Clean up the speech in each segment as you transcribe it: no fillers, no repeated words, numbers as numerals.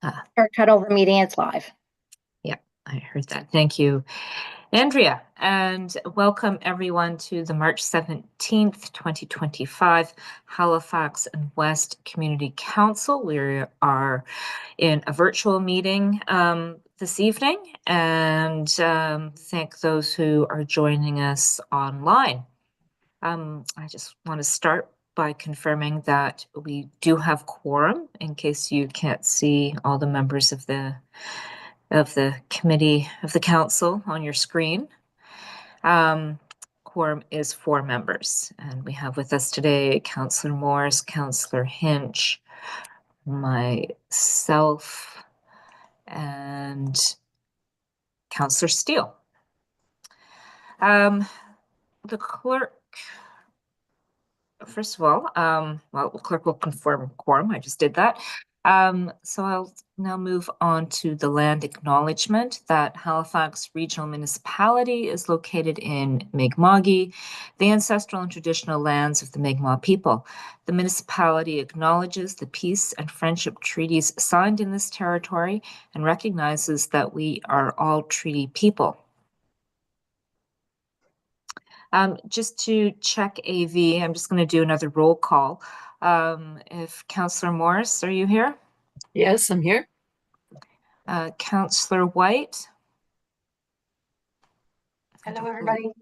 Or cut over meeting, it's live. Yeah, I heard that. Thank you, Andrea, and welcome everyone to the March 17th, 2025 Halifax and West Community Council. We are in a virtual meeting this evening, and thank those who are joining us online. I just want to start by confirming that we do have quorum in case you can't see all the members of the committee of the council on your screen. Quorum is 4 members, and we have with us today Councillor Morris, Councillor Hinch, myself, and Councillor Steele. The clerk, first of all, well, the clerk will confirm quorum. I just did that. So I'll now move on to the land acknowledgement that Halifax Regional Municipality is located in Mi'kma'ki, the ancestral and traditional lands of the Mi'kmaq people. The municipality acknowledges the peace and friendship treaties signed in this territory and recognizes that we are all treaty people. Just to check AV, I'm just going to do another roll call. If Councillor Morris, are you here? Yes, I'm here. Councillor White? Hello, everybody.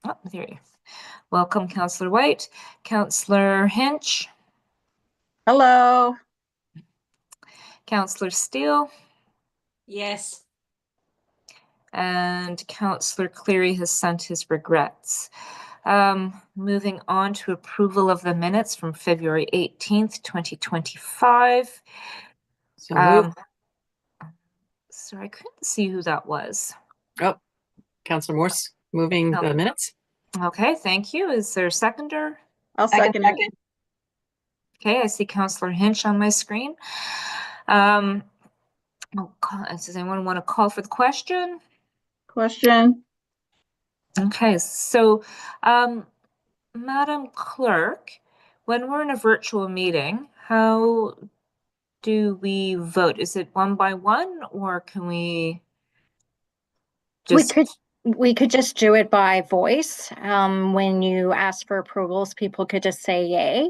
Oh, there you are. Welcome, Councillor White. Councillor Hinch? Hello. Councillor Steele? Yes. And Councillor Cleary has sent his regrets. Moving on to approval of the minutes from February 18th, 2025. So Sorry, I couldn't see who that was. Oh, Councillor Morse moving the minutes. Okay, thank you. Is there a seconder? I'll second it. Okay, I see Councillor Hinch on my screen. Does anyone want to call for the question? Question. Okay, so Madam Clerk, when we're in a virtual meeting, how do we vote? Is it one by one, or can we just... We could just do it by voice. When you ask for approvals, people could just say yay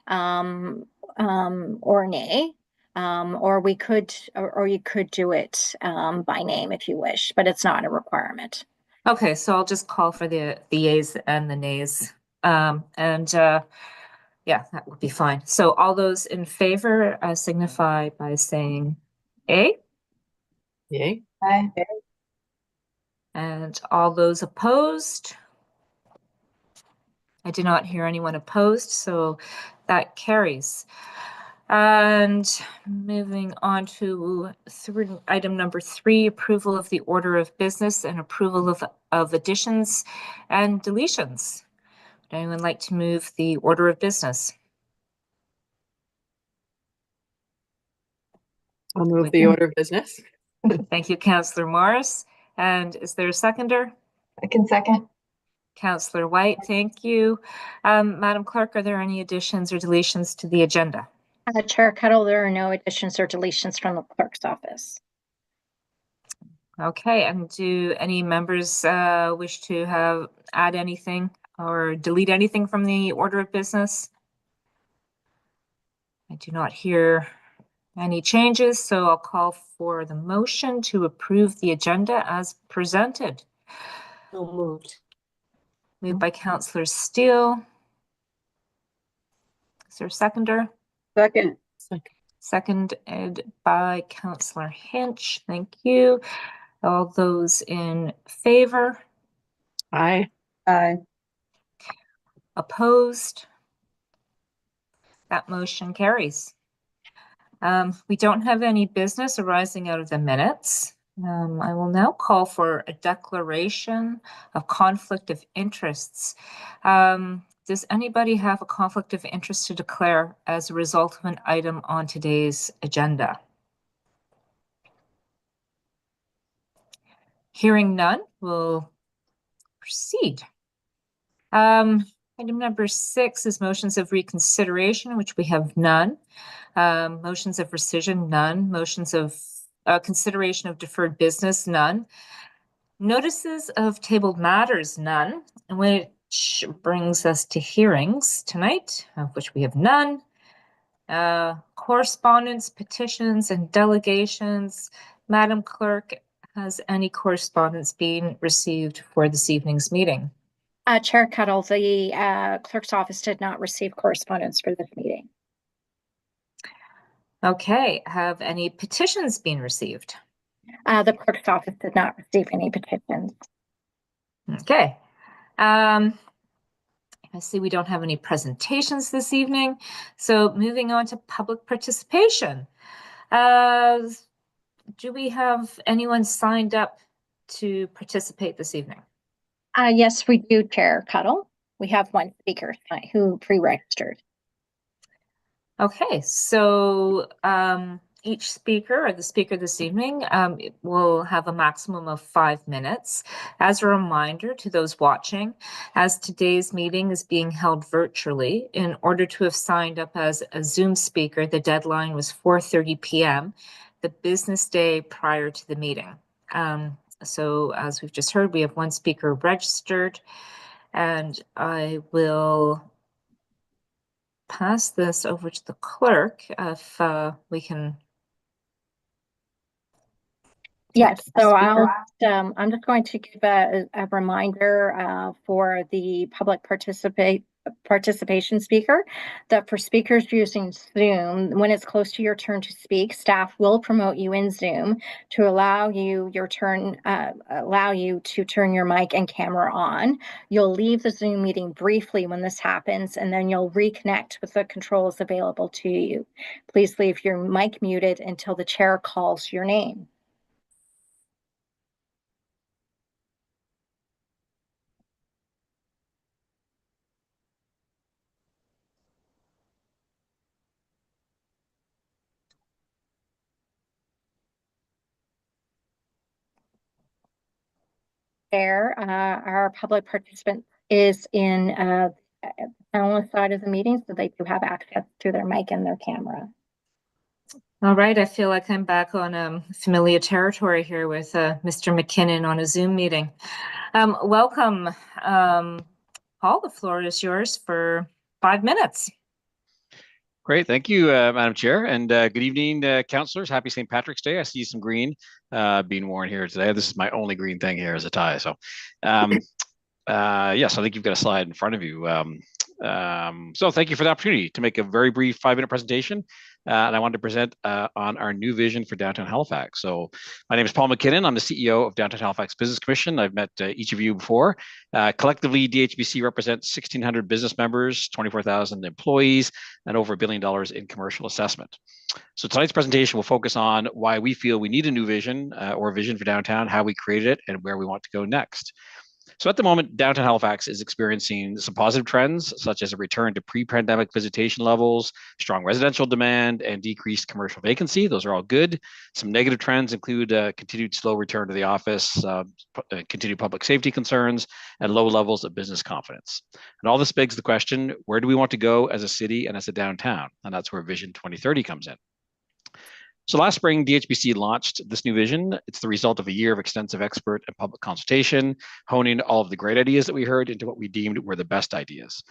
or nay. Or you could do it by name if you wish, but it's not a requirement. Okay, so I'll just call for the yays and the nays. Yeah, that would be fine. So all those in favor signify by saying A. Yay. Aye. And all those opposed? I did not hear anyone opposed, so that carries. And moving on to item number 3, approval of the order of business and approval of additions and deletions. Would anyone like to move the order of business? I'll move the order of business. Thank you, Councillor Morris. And is there a seconder? I can second. Councillor White, thank you. Madam Clerk, are there any additions or deletions to the agenda? Chair Cuddle, there are no additions or deletions from the clerk's office. Okay, and do any members wish to add anything or delete anything from the order of business? I do not hear any changes, so I'll call for the motion to approve the agenda as presented. So moved. Moved by Councillor Steele. Is there a seconder? Second. Seconded by Councillor Hinch. Thank you. All those in favor? Aye. Aye. Opposed? That motion carries. We don't have any business arising out of the minutes. I will now call for a declaration of conflict of interests. Does anybody have a conflict of interest to declare as a result of an item on today's agenda? Hearing none, we'll proceed. Item number 6 is motions of reconsideration, which we have none. Motions of rescission, none. Motions of consideration of deferred business, none. Notices of tabled matters, none, which brings us to hearings tonight, of which we have none. Correspondence, petitions, and delegations. Madam Clerk, has any correspondence been received for this evening's meeting? Chair Cuddle, the clerk's office did not receive correspondence for this meeting. Okay, have any petitions been received? The clerk's office did not receive any petitions. Okay. I see we don't have any presentations this evening. So moving on to public participation. Do we have anyone signed up to participate this evening? Yes, we do, Chair Cuddle. We have one speaker tonight who pre-registered. Okay, so each speaker, or the speaker this evening, will have a maximum of 5 minutes. As a reminder to those watching, as today's meeting is being held virtually, in order to have signed up as a Zoom speaker, the deadline was 4:30 p.m., the business day prior to the meeting. So as we've just heard, we have one speaker registered, and I will pass this over to the clerk if we can. Yes, so I'm just going to give a reminder for the public participation speaker that for speakers using Zoom, when it's close to your turn to speak, staff will promote you in Zoom to allow you to turn your mic and camera on. You'll leave the Zoom meeting briefly when this happens, and then you'll reconnect with the controls available to you. Please leave your mic muted until the chair calls your name. There, our public participant is in the panelist side of the meeting, so they do have access to their mic and their camera. All right, I feel like I'm back on familiar territory here with Mr. McKinnon on a Zoom meeting. Welcome, Paul, the floor is yours for 5 minutes. Great, thank you, Madam Chair, and good evening, councillors. Happy St. Patrick's Day. I see some green being worn here today. This is my only green thing here as a tie. So, yes, I think you've got a slide in front of you. So thank you for the opportunity to make a very brief 5-minute presentation. And I wanted to present on our new vision for downtown Halifax. So my name is Paul McKinnon. I'm the CEO of Downtown Halifax Business Commission. I've met each of you before. Collectively, DHBC represents 1,600 business members, 24,000 employees, and over $1 billion in commercial assessment. So tonight's presentation will focus on why we feel we need a new vision or vision for downtown, how we created it, and where we want to go next. So at the moment, downtown Halifax is experiencing some positive trends, such as a return to pre-pandemic visitation levels, strong residential demand, and decreased commercial vacancy. Those are all good. Some negative trends include continued slow return to the office, continued public safety concerns, and low levels of business confidence. And all this begs the question, where do we want to go as a city and as a downtown? And that's where Vision 2030 comes in. So last spring, DHBC launched this new vision. It's the result of a year of extensive expert and public consultation, honing all of the great ideas that we heard into what we deemed were the best ideas.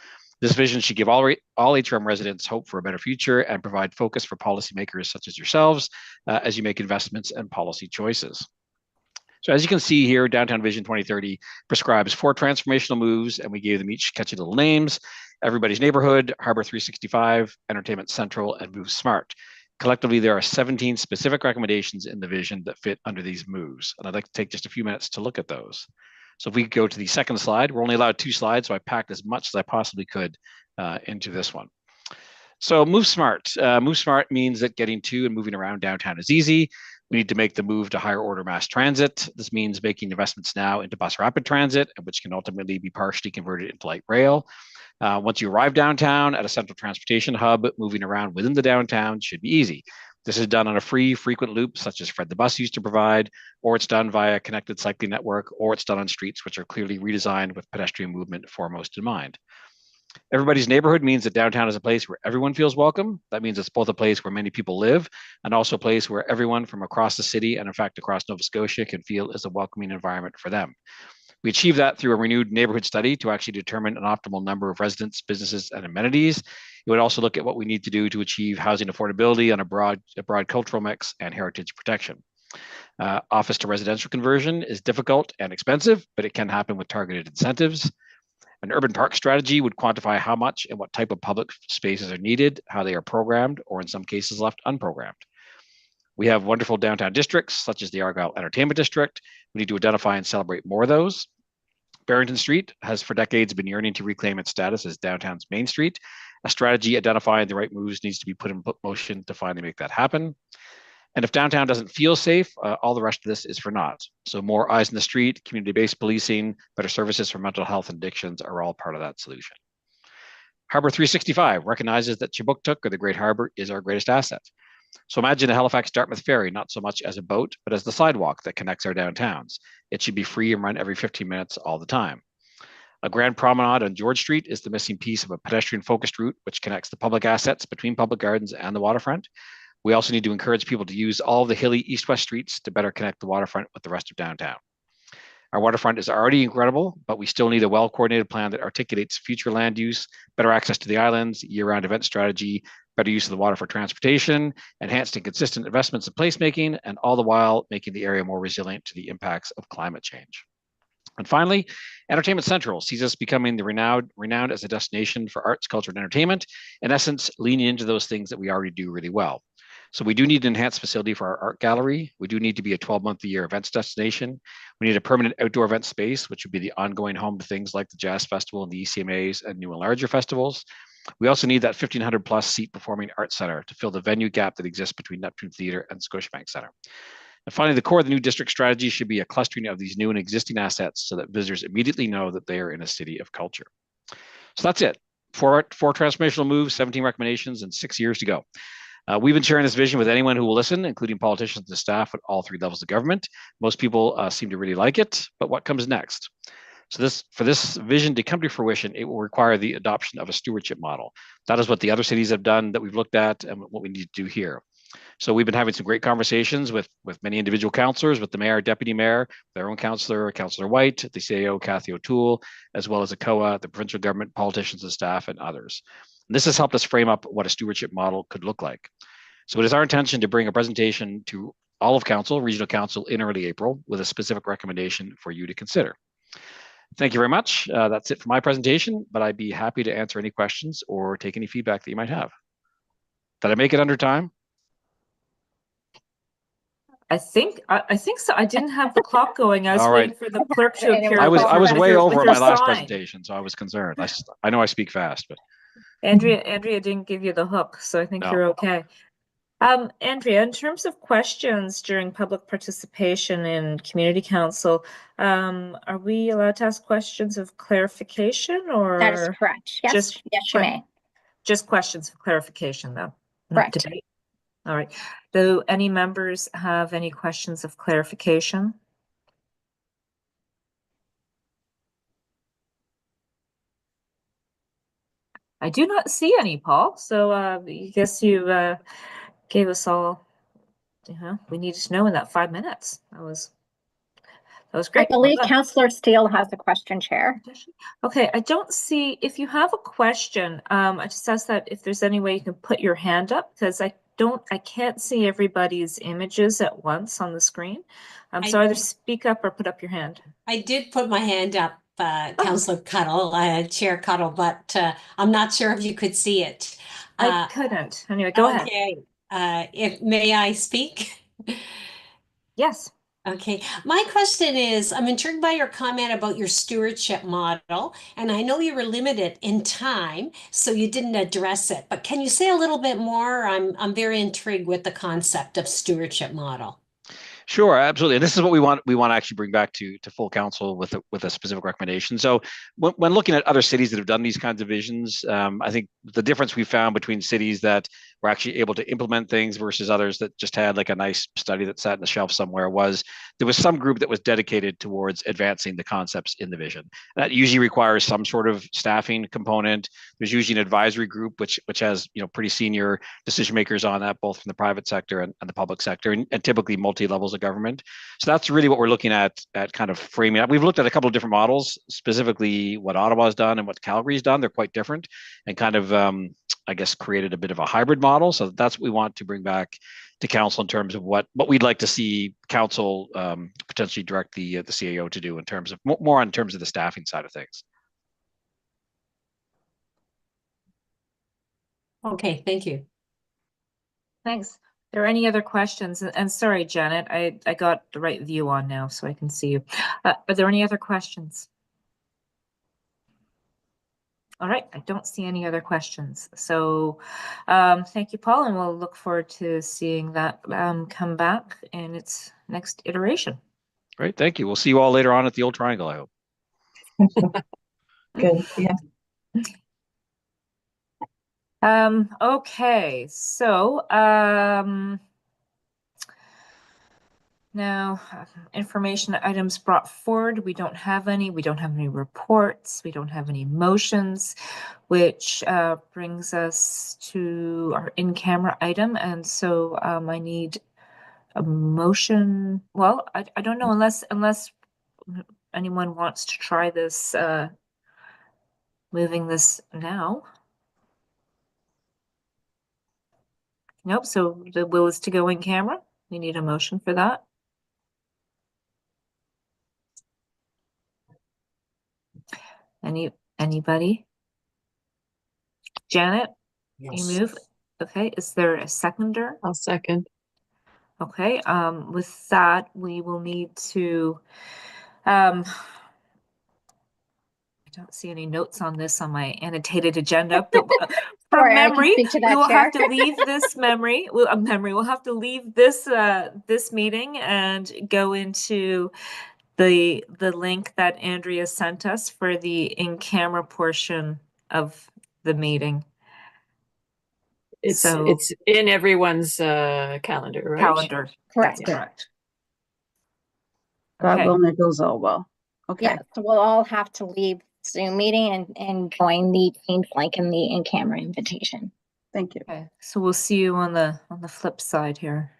This vision should give all HRM residents hope for a better future and provide focus for policymakers such as yourselves as you make investments and policy choices. So as you can see here, Downtown Vision 2030 prescribes 4 transformational moves, and we gave them each catchy little names: Everybody's Neighborhood, Harbor 365, Entertainment Central, and Move Smart. Collectively, there are 17 specific recommendations in the vision that fit under these moves. And I'd like to take just a few minutes to look at those. So if we go to the second slide, we're only allowed 2 slides, so I packed as much as I possibly could into this one. So Move Smart. Move Smart means that getting to and moving around downtown is easy. We need to make the move to higher order mass transit. This means making investments now into bus rapid transit, which can ultimately be partially converted into light rail. Once you arrive downtown at a central transportation hub, moving around within the downtown should be easy. This is done on a free, frequent loop, such as Fred the Bus used to provide, or it's done via a connected cycling network, or it's done on streets which are clearly redesigned with pedestrian movement foremost in mind. Everybody's neighborhood means that downtown is a place where everyone feels welcome. That means it's both a place where many people live and also a place where everyone from across the city and in fact across Nova Scotia can feel is a welcoming environment for them. We achieve that through a renewed neighborhood study to actually determine an optimal number of residents, businesses, and amenities. It would also look at what we need to do to achieve housing affordability on a broad cultural mix and heritage protection. Office to residential conversion is difficult and expensive, but it can happen with targeted incentives. An urban park strategy would quantify how much and what type of public spaces are needed, how they are programmed, or in some cases left unprogrammed. We have wonderful downtown districts, such as the Argyle Entertainment District. We need to identify and celebrate more of those. Barrington Street has for decades been yearning to reclaim its status as downtown's main street. A strategy identifying the right moves needs to be put in motion to finally make that happen. And if downtown doesn't feel safe, all the rest of this is for naught. So more eyes in the street, community-based policing, better services for mental health and addictions are all part of that solution. Harbour 365 recognizes that Chibuktuk, or the Great Harbour, is our greatest asset. So imagine the Halifax-Dartmouth ferry, not so much as a boat, but as the sidewalk that connects our downtowns. It should be free and run every 15 minutes all the time. A grand promenade on George Street is the missing piece of a pedestrian-focused route which connects the public assets between public gardens and the waterfront. We also need to encourage people to use all of the hilly east-west streets to better connect the waterfront with the rest of downtown. Our waterfront is already incredible, but we still need a well-coordinated plan that articulates future land use, better access to the islands, year-round event strategy, better use of the water for transportation, enhanced and consistent investments in placemaking, and all the while making the area more resilient to the impacts of climate change. And finally, Entertainment Central sees us becoming the renowned as a destination for arts, culture, and entertainment. In essence, leaning into those things that we already do really well. So we do need an enhanced facility for our art gallery. We do need to be a 12-month-a-year events destination. We need a permanent outdoor event space, which would be the ongoing home to things like the Jazz Festival and the ECMAs and new and larger festivals. We also need that 1,500 plus seat performing arts center to fill the venue gap that exists between Neptune Theatre and Scotiabank Centre. And finally, the core of the new district strategy should be a clustering of these new and existing assets so that visitors immediately know that they are in a city of culture. So that's it. Four transformational moves, 17 recommendations, and 6 years to go. We've been sharing this vision with anyone who will listen, including politicians and staff at all 3 levels of government. Most people seem to really like it, but what comes next? So for this vision to come to fruition, it will require the adoption of a stewardship model. That is what the other cities have done that we've looked at and what we need to do here. So we've been having some great conversations with many individual councillors, with the mayor, deputy mayor, their own councillor, Councillor White, the CAO, Cathy O'Toole, as well as the COA, the provincial government, politicians and staff, and others. And this has helped us frame up what a stewardship model could look like. So it is our intention to bring a presentation to all of council, regional council, in early April with a specific recommendation for you to consider. Thank you very much. That's it for my presentation, but I'd be happy to answer any questions or take any feedback that you might have. Did I make it under time? I think so. I didn't have the clock going. I was waiting for the clerk to appear. I was way over my last presentation, so I was concerned. I know I speak fast, but Andrea didn't give you the hook, so I think you're okay. Andrea, in terms of questions during public participation in community council, are we allowed to ask questions of clarification, or that is correct? Yes, yes, you may. Just questions of clarification, though. Correct. Not debate. All right. Do any members have any questions of clarification? I do not see any, Paul. So I guess you gave us all, we needed to know in that 5 minutes. That was great. I believe Councillor Steele has a question, Chair. Okay, I don't see, if you have a question, I just asked that if there's any way you can put your hand up, because I can't see everybody's images at once on the screen. So either speak up or put up your hand. I did put my hand up, Councillor Cuddle, Chair Cuddle, but I'm not sure if you could see it. I couldn't. Anyway, go ahead. Okay, may I speak? Yes. Okay, my question is, I'm intrigued by your comment about your stewardship model, and I know you were limited in time, so you didn't address it, but can you say a little bit more? I'm very intrigued with the concept of stewardship model. Sure, absolutely. And this is what we want to actually bring back to full council with a specific recommendation. So when looking at other cities that have done these kinds of visions, I think the difference we found between cities that were actually able to implement things versus others that just had like a nice study that sat on the shelf somewhere. Was there was some group that was dedicated towards advancing the concepts in the vision. That usually requires some sort of staffing component. There's usually an advisory group which has pretty senior decision makers on that, both from the private sector and the public sector, and typically multi levels of government. So that's really what we're looking at kind of framing up. We've looked at a couple of different models, specifically what Ottawa's done and what Calgary's done. They're quite different, and kind of I guess created a bit of a hybrid model. So that's what we want to bring back to council in terms of what we'd like to see council potentially direct the CAO to do in terms of more on terms of the staffing side of things. Okay, thank you. Thanks. Are there any other questions? And sorry, Janet, I got the right view on now, so I can see you. Are there any other questions? All right, I don't see any other questions. So thank you, Paul, and we'll look forward to seeing that come back in its next iteration. Great, thank you. We'll see you all later on at the Old Triangle, I hope. Good, yeah. Okay, so now information items brought forward. We don't have any. We don't have any reports. We don't have any motions, which brings us to our in-camera item. And so I need a motion. Well, I don't know unless anyone wants to try this, moving this now. Nope. So the will is to go in camera. We need a motion for that. Anybody? Janet, you move. Okay. Is there a seconder? I'll second. Okay. With that, we will need to. I don't see any notes on this on my annotated agenda, but from Sorry, I can memory, speak to we that, will have Chair. to leave this memory. We'll have to leave this this meeting and go into the link that Andrea sent us for the in-camera portion of the meeting. It's in everyone's calendar, right? Calendar. Correct. That's correct. God Okay. willing, it goes all well. Okay. Yeah, so we'll all have to leave Zoom meeting and join the Teams link in the in-camera invitation. Thank you. Okay. So we'll see you on the flip side here.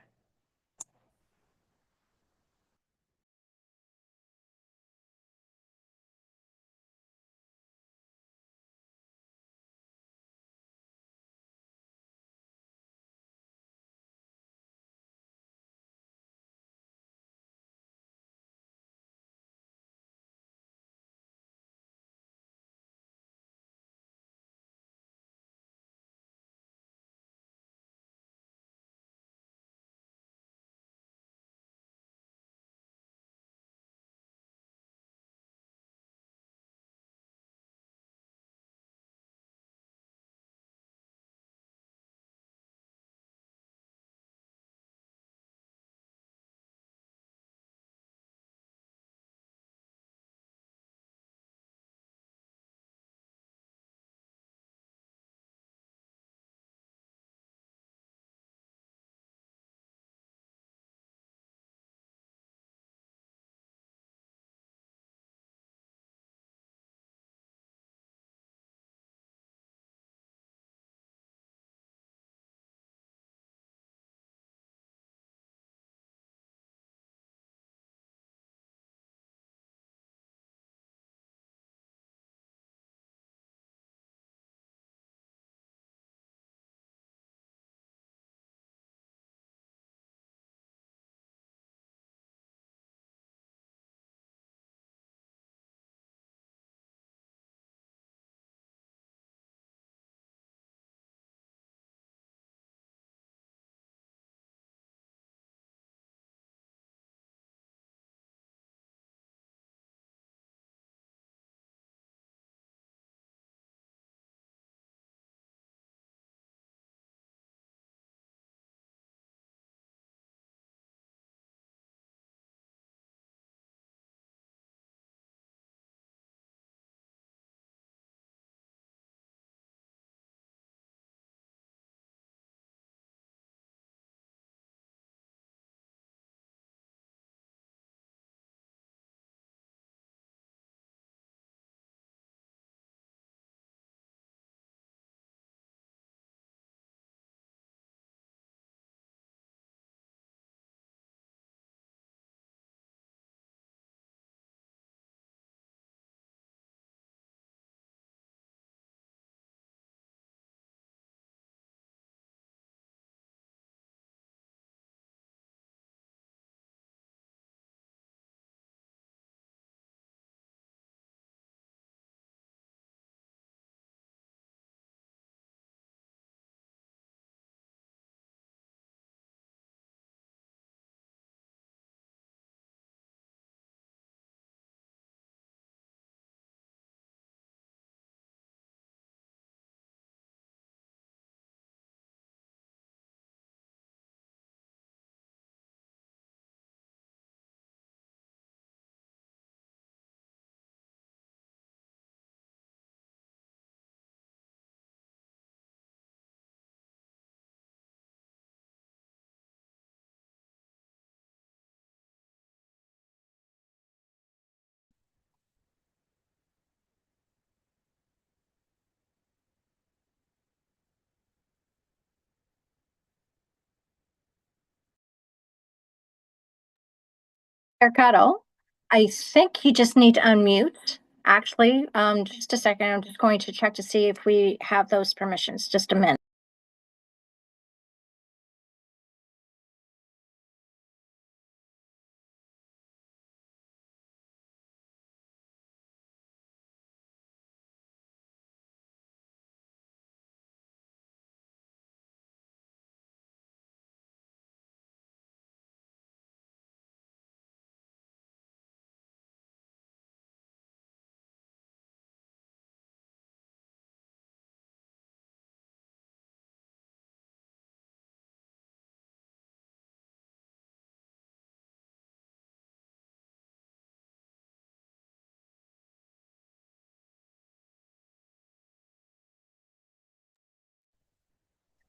Cuttle. I think you just need to unmute. Actually, just a second. I'm just going to check to see if we have those permissions. Just a minute.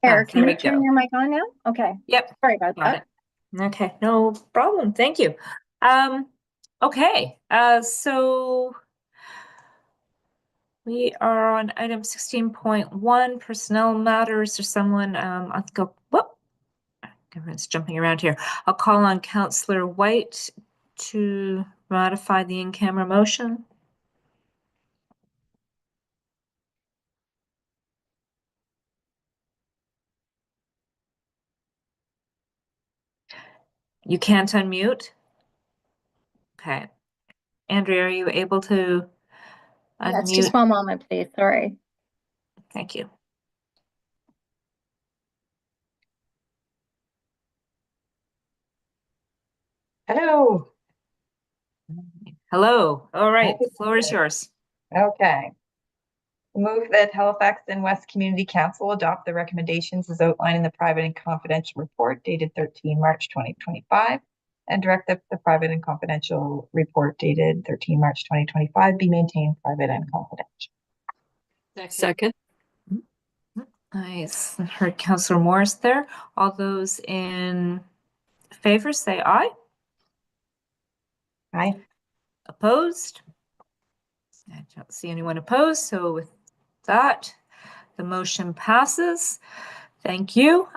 Eric, can there you we turn go. your mic on now? Okay. Yep. Sorry about Got that. it. Okay, no problem. Thank you. Okay, so we are on item 16.1, personnel matters. Or someone, I'll go, whoop, everyone's jumping around here. I'll call on Councillor White to ratify the in-camera motion. You can't unmute? Okay. Andrea, are you able to Yes, unmute? just one moment, please. Sorry. Thank you. Hello. Hello. All right, the floor is yours. Okay. Move that Halifax and West Community Council adopt the recommendations as outlined in the private and confidential report dated 13 March 2025 and direct that the private and confidential report dated 13 March 2025 be maintained private and confidential. Second. Nice. I heard Councillor Morris there. All those in favor say aye. Aye. Opposed? I don't see anyone opposed. So with that, the motion passes. Thank you.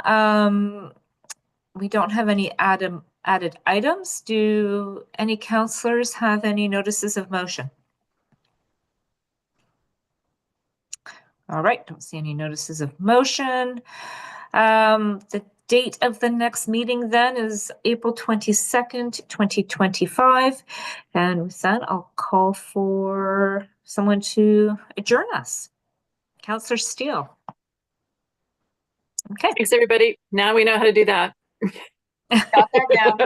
We don't have any added items. Do any councillors have any notices of motion? All right, don't see any notices of motion. The date of the next meeting then is April 22nd, 2025. And with that, I'll call for someone to adjourn us. Councillor Steele. Okay. Thanks, everybody. Now we know how to do that. Got there now.